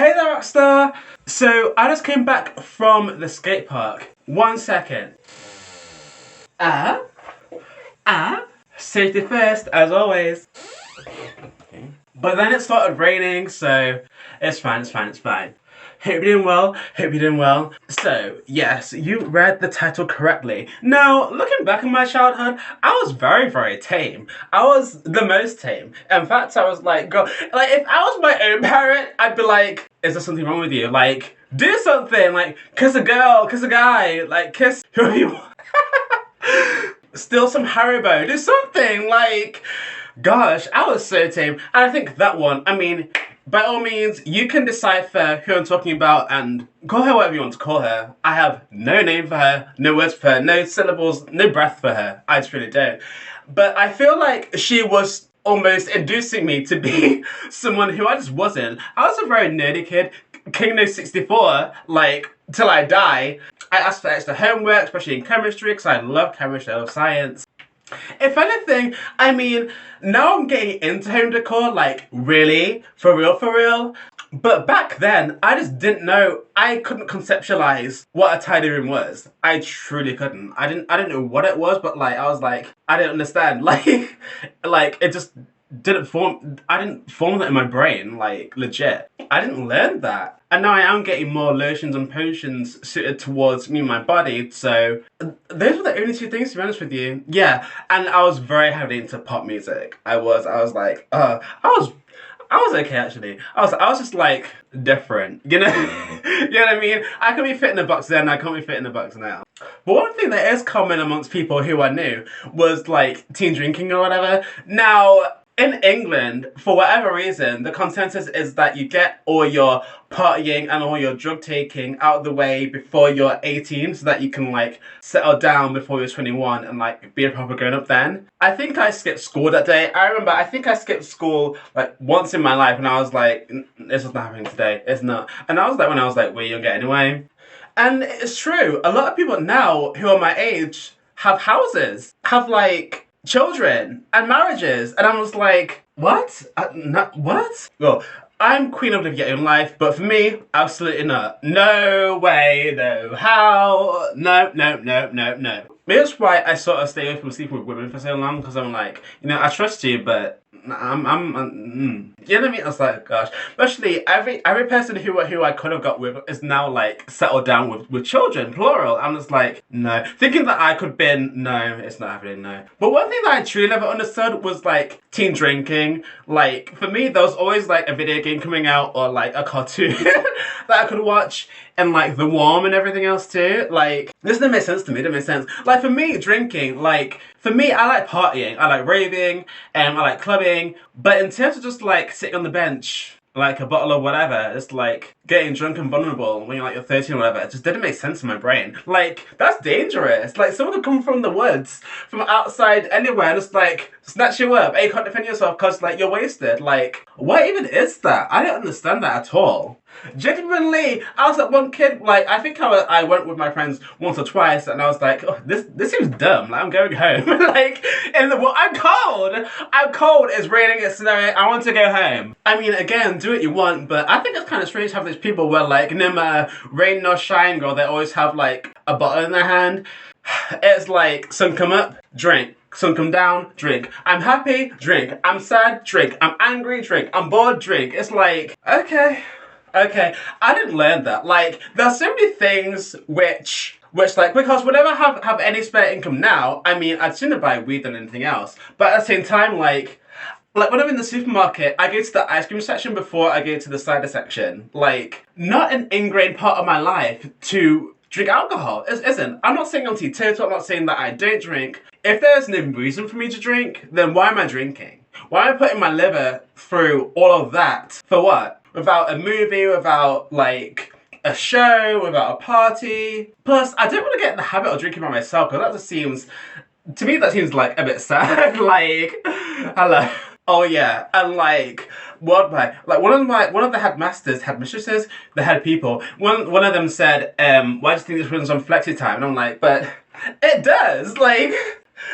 Hey there, Rockstar! So, I just came back from the skate park. 1 second. Safety first, as always. But then it started raining, so it's fine. Hope you're doing well, So, yes, you read the title correctly. Now, looking back in my childhood, I was very, very tame. I was the most tame. In fact, I was like, girl, like, if I was my own parent, I'd be like, is there something wrong with you? Like, do something, like, kiss a girl, kiss a guy, like, kiss whoever you want. Steal some Haribo, do something, like, gosh, I was so tame. And I think that one, I mean, by all means, you can decipher who I'm talking about and call her whatever you want to call her. I have no name for her, no words for her, no syllables, no breath for her. I just really don't. But I feel like she was almost inducing me to be someone who I just wasn't. I was a very nerdy kid, King No 64, like, till I die. I asked for extra homework, especially in chemistry, because I love chemistry, I love science. If anything, I mean, now I'm getting into home decor, like, really, for real. But back then, I just didn't know, I couldn't conceptualize what a tidy room was. I truly couldn't. I didn't know what it was, but like, I was like, I didn't understand. Like, it just didn't form, I didn't form that in my brain, like, legit. I didn't learn that. And now I am getting more lotions and potions suited towards me and my body, so those were the only two things, to be honest with you. Yeah, and I was very heavily into pop music. I was like, I was okay actually. I was just like different, you know? You know what I mean? I could be fit in the box then, I can't be fit in the box now. But one thing that is common amongst people who I knew was like teen drinking or whatever. Now, in England, for whatever reason, the consensus is that you get all your partying and all your drug taking out of the way before you're 18 so that you can like settle down before you're 21 and like be a proper grown up then. I think I skipped school that day. I think I skipped school like once in my life and I was like, this is not happening today, it's not. And I was like, when I was like, we're younger anyway. And it's true, a lot of people now who are my age have houses, have like children and marriages, and I was like, what? What? Well, I'm queen of live your own life, but for me, absolutely not. No way, no how, no. Maybe that's why I sort of stay away from sleeping with women for so long, because I'm like, you know, I trust you, but you know what I mean? I was like, gosh. Especially every person who I could have got with is now like settled down with children, plural. I'm just like, no. Thinking that I could been, no, it's not happening, no. But one thing that I truly never understood was like teen drinking. Like for me, there was always like a video game coming out or like a cartoon that I could watch. And like The Warm and everything else too. Like, this didn't make sense to me, it didn't make sense. Like for me, drinking, like, for me, I like partying, I like raving, I like clubbing, but in terms of just like sitting on the bench, like a bottle of whatever, it's like getting drunk and vulnerable when you're like you're 13 or whatever, it just didn't make sense in my brain. Like, that's dangerous. Like, someone could come from the woods, from outside, anywhere, and just like snatch you up, and you can't defend yourself because like you're wasted. Like, what even is that? I don't understand that at all. Genuinely, I was like one kid, like, I think I went with my friends once or twice, and I was like, oh, this seems dumb, like, I'm going home. Like, in the world, I'm cold, it's raining, it's snowing, I want to go home. I mean, again, do what you want, but I think it's kind of strange to have these people where, like, no matter rain nor shine, girl, they always have, like, a bottle in their hand. It's like, sun come up, drink. Sun come down, drink. I'm happy, drink. I'm sad, drink. I'm angry, drink. I'm bored, drink. It's like, okay, I didn't learn that. Like, there's so many things which like, because whenever I have any spare income now, I mean, I'd sooner buy weed than anything else. But at the same time, like when I'm in the supermarket, I go to the ice cream section before I go to the cider section. Like, not an ingrained part of my life to drink alcohol. It isn't. I'm not saying I'm teetotal, I'm not saying that I don't drink. If there's no reason for me to drink, then why am I drinking? Why am I putting my liver through all of that? For what? Without a movie, without like a show, without a party. Plus, I don't want to get in the habit of drinking by myself, because that just seems, to me that seems like a bit sad. Like, hello. Oh yeah, and like, one of the headmistresses, the head people, one of them said, why do you think this runs on flexi time? And I'm like, but it does, like,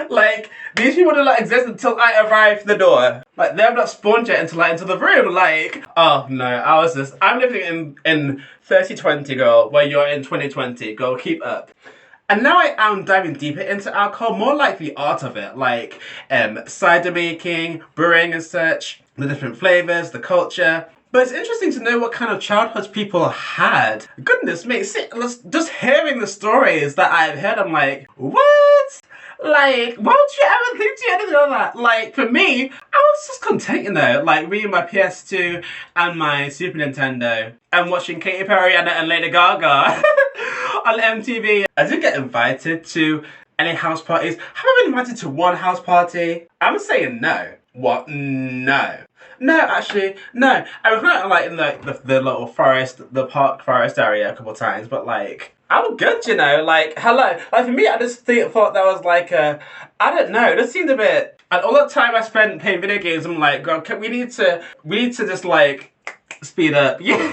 Like, these people do not exist until I arrive the door. Like, they have not spawned yet until I enter the room. Like, oh no, I'm living in 3020, girl, where you're in 2020. Girl, keep up. And now I am diving deeper into alcohol, more like the art of it, like cider making, brewing and such, the different flavors, the culture. But it's interesting to know what kind of childhoods people had. Goodness me, just hearing the stories that I've heard, I'm like, what? Like, why would you ever think to do anything like that? Like, for me, I was just content, you know, like reading my PS2 and my Super Nintendo and watching Katy Perry and Lady Gaga on MTV. I did get invited to any house parties. Have I been invited to one house party? I'm saying no. What? No. No, actually, no. I was kind of like in the little forest, the park forest area a couple of times, but like, I'm good, you know, like, hello. Like, for me, I just thought that was like I don't know, it just seemed a bit, and all the time I spent playing video games, I'm like, God, we need to just like, speed up. Yeah.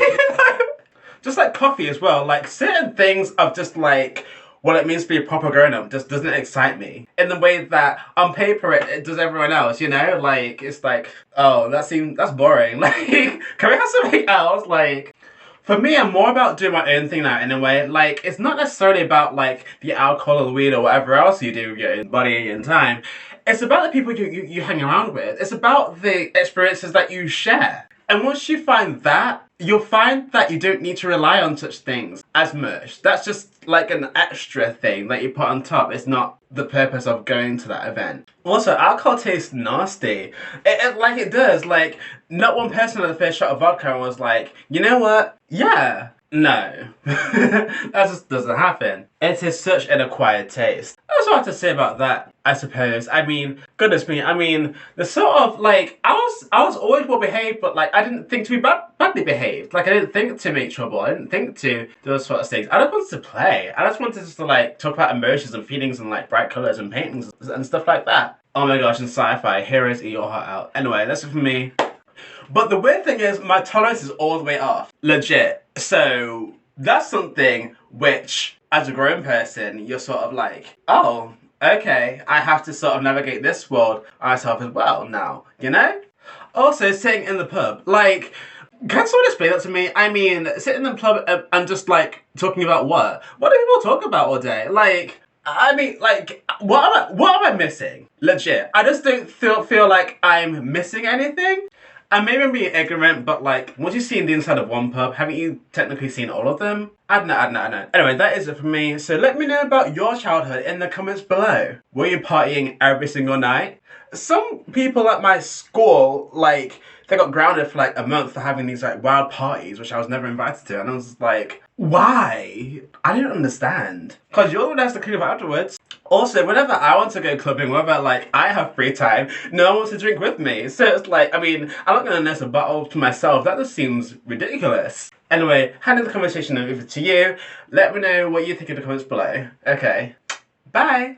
Just like coffee as well, like certain things of just like, what it means to be a proper grown-up just doesn't excite me in the way that on paper it does everyone else, you know? Like, it's like, oh, that's boring. Like, can we have something else? Like, for me, I'm more about doing my own thing now in a way. Like, it's not necessarily about like the alcohol or the weed or whatever else you do with your own body and time. It's about the people you hang around with. It's about the experiences that you share. And once you find that, you'll find that you don't need to rely on such things as much. That's just like an extra thing that you put on top. It's not the purpose of going to that event. Also, alcohol tastes nasty. Like it does. Like, not one person at the first shot of vodka was like, you know what? Yeah. No. That just doesn't happen. It is such an acquired taste. That's what I have to say about that, I suppose. I mean, goodness me, I mean, the sort of, like, I was always well behaved, but, like, I didn't think to be badly behaved. Like, I didn't think to make trouble. I didn't think to do those sort of things. I just wanted to play. I just wanted just to, like, talk about emotions and feelings and, like, bright colours and paintings and stuff like that. Oh my gosh, in sci-fi, heroes eat your heart out. Anyway, that's it for me. But the weird thing is, my tolerance is all the way off. Legit. So, that's something which, as a grown person, you're sort of like, oh, okay, I have to sort of navigate this world myself as well now, you know? Also, sitting in the pub, like, can someone explain that to me? I mean, sitting in the pub and just, like, talking about what? What do people talk about all day? Like, I mean, like, what am I missing? Legit. I just don't feel like I'm missing anything. And maybe I'm being ignorant, but like, once you've seen the inside of one pub, haven't you technically seen all of them? I don't know. Anyway, that is it for me. So let me know about your childhood in the comments below. Were you partying every single night? Some people at my school, like, they got grounded for like a month for having these like wild parties, which I was never invited to. And I was just like, why? I don't understand. Because you're the one that has to clean up afterwards. Also, whenever I want to go clubbing, whenever like I have free time, no one wants to drink with me. So it's like, I mean, I'm not going to nurse a bottle to myself. That just seems ridiculous. Anyway, handing the conversation over to you. Let me know what you think in the comments below. Okay. Bye.